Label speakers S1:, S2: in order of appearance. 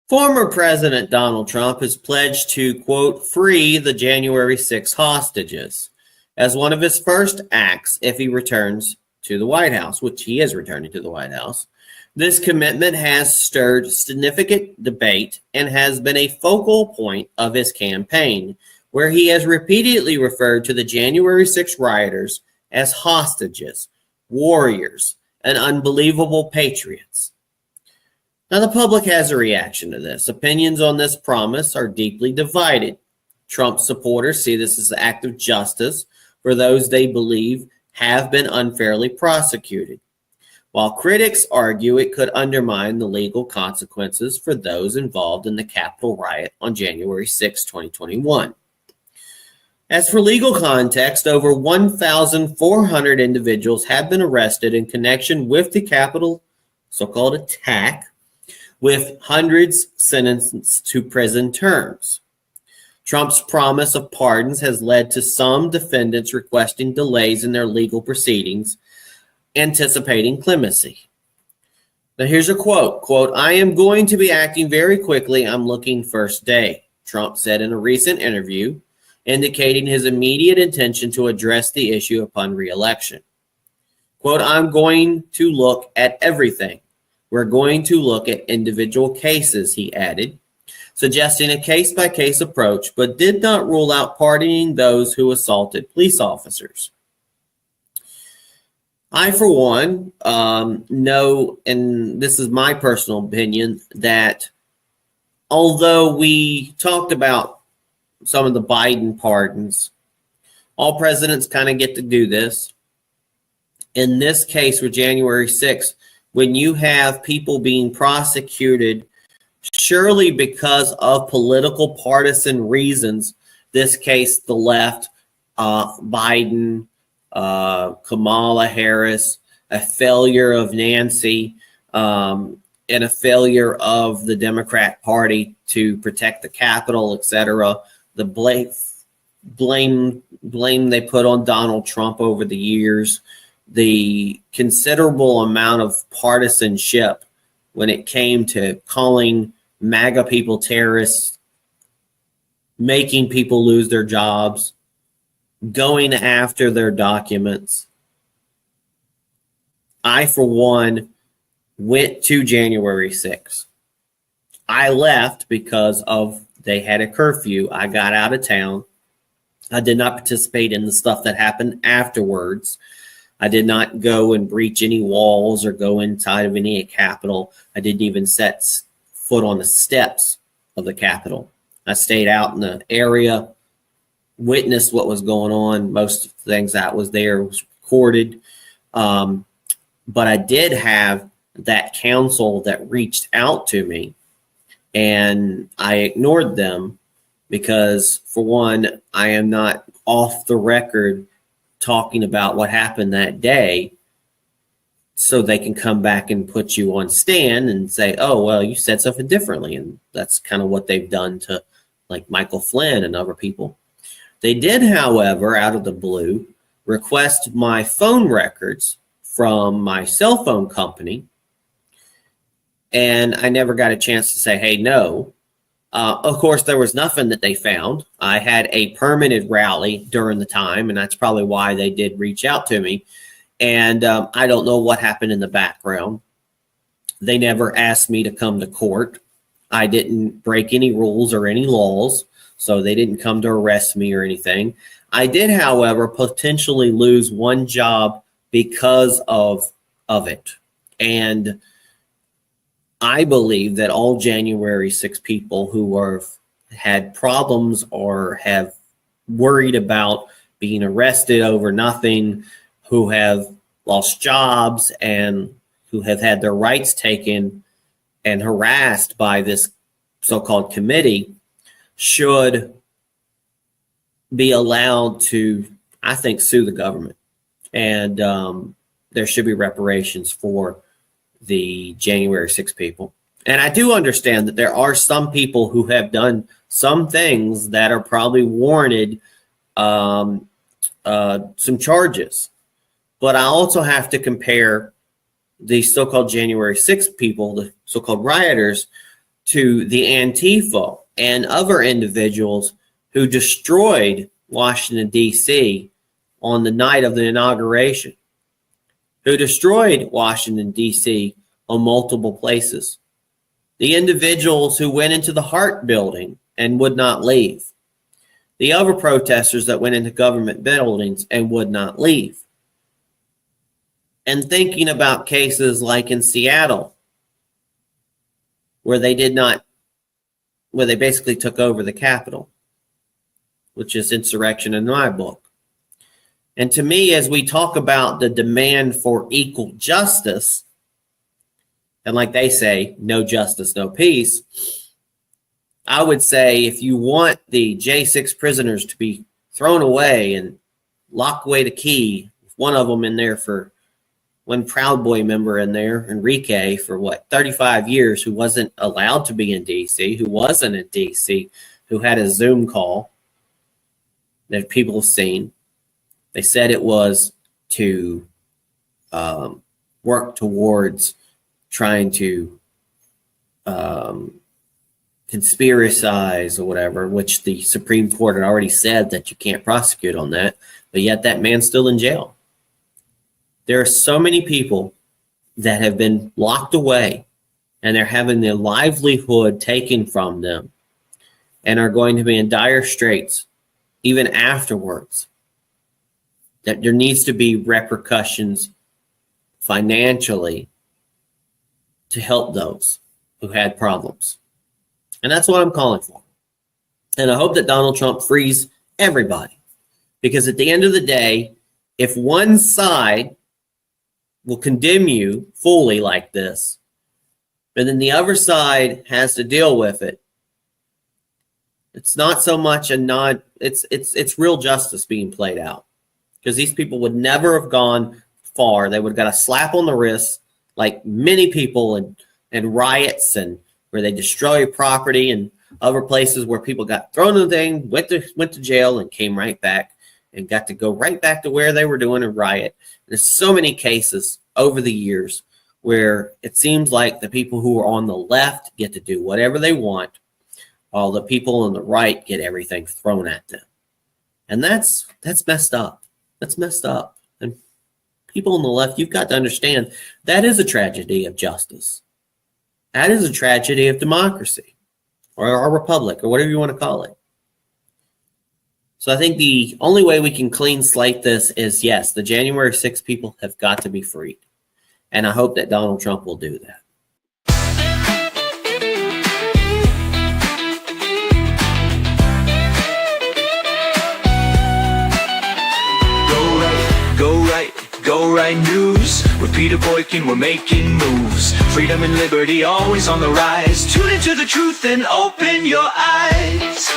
S1: Former President Donald Trump has pledged to, quote, free the January 6 hostages as one of his first acts if he returns to the White House, which he is returning to the White House. This commitment has stirred significant debate and has been a focal point of his campaign, where he has repeatedly referred to the January 6 rioters as hostages, warriors, and unbelievable patriots. Now, the public has a reaction to this. Opinions on this promise are deeply divided. Trump supporters see this as an act of justice for those they believe have been unfairly prosecuted, while critics argue it could undermine the legal consequences for those involved in the Capitol riot on January 6, 2021. As for legal context, over 1,400 individuals have been arrested in connection with the Capitol so-called attack, with hundreds sentenced to prison terms. Trump's promise of pardons has led to some defendants requesting delays in their legal proceedings, anticipating clemency. Now here's a quote, I am going to be acting very quickly. I'm looking first day, Trump said in a recent interview, indicating his immediate intention to address the issue upon re-election. Quote, I'm going to look at everything. We're going to look at individual cases, he added, suggesting a case-by-case approach, but did not rule out pardoning those who assaulted police officers. I, for one, know, and this is my personal opinion, that although we talked about some of the Biden pardons, all presidents kind of get to do this. In this case, with January 6th, when you have people being prosecuted surely because of political partisan reasons, this case, the left, Biden, Kamala Harris, a failure of Nancy, and a failure of the Democrat Party to protect the Capitol, etc. The blame they put on Donald Trump over the years, the considerable amount of partisanship when it came to calling MAGA people terrorists, making people lose their jobs, going after their documents. I, for one, went to January 6th. I left because they had a curfew. I got out of town. I did not participate in the stuff that happened afterwards. I did not go and breach any walls or go inside of any Capitol. I didn't even set foot on the steps of the Capitol. I stayed out in the area, witnessed what was going on. Most of the things that was there was recorded. But I did have that council that reached out to me, and I ignored them because, for one, I am not off the record talking about what happened that day, so they can come back and put you on stand and say, oh, well, you said something differently. And that's kind of what they've done to like Michael Flynn and other people. They did, however, out of the blue, request my phone records from my cell phone company. And I never got a chance to say, hey, no. Of course, there was nothing that they found. I had a permitted rally during the time, and that's probably why they did reach out to me. And I don't know what happened in the background. They never asked me to come to court. I didn't break any rules or any laws, so they didn't come to arrest me or anything. I did, however, potentially lose one job because of it. And I believe that all January 6 people who had problems or have worried about being arrested over nothing, who have lost jobs and who have had their rights taken and harassed by this so-called committee should be allowed to, I think, sue the government. And there should be reparations for the January 6 people. And I do understand that there are some people who have done some things that are probably warranted some charges. But I also have to compare the so-called January 6 people, the so-called rioters, to the Antifa and other individuals who destroyed Washington, D.C. on the night of the inauguration, who destroyed Washington, D.C. on multiple places. The individuals who went into the Hart building and would not leave. The other protesters that went into government buildings and would not leave. And thinking about cases like in Seattle, where they basically took over the Capitol, which is insurrection in my book. And to me, as we talk about the demand for equal justice, and like they say, no justice, no peace, I would say if you want the J6 prisoners to be thrown away and lock away the key, one of them in there for one Proud Boy member in there, Enrique, for 35 years, who wasn't allowed to be in D.C., who wasn't in D.C., who had a Zoom call that people have seen. They said it was to work towards trying to conspiracize or whatever, which the Supreme Court had already said that you can't prosecute on that, but yet that man's still in jail. There are so many people that have been locked away and they're having their livelihood taken from them and are going to be in dire straits even afterwards. That there needs to be repercussions financially to help those who had problems. And that's what I'm calling for. And I hope that Donald Trump frees everybody. Because at the end of the day, if one side will condemn you fully like this, and then the other side has to deal with it, it's not so much it's real justice being played out. Because these people would never have gone far. They would have got a slap on the wrist, like many people in riots and where they destroy property and other places where people got thrown in the thing, went to jail and came right back and got to go right back to where they were doing a riot. There's so many cases over the years where it seems like the people who are on the left get to do whatever they want, while the people on the right get everything thrown at them. And that's messed up. That's messed up. And people on the left, you've got to understand that is a tragedy of justice. That is a tragedy of democracy or our republic or whatever you want to call it. So I think the only way we can clean slate this is, yes, the January 6th people have got to be freed. And I hope that Donald Trump will do that.
S2: Go right news. With Peter Boykin, we're making moves. Freedom and liberty always on the rise. Tune into the truth and open your eyes.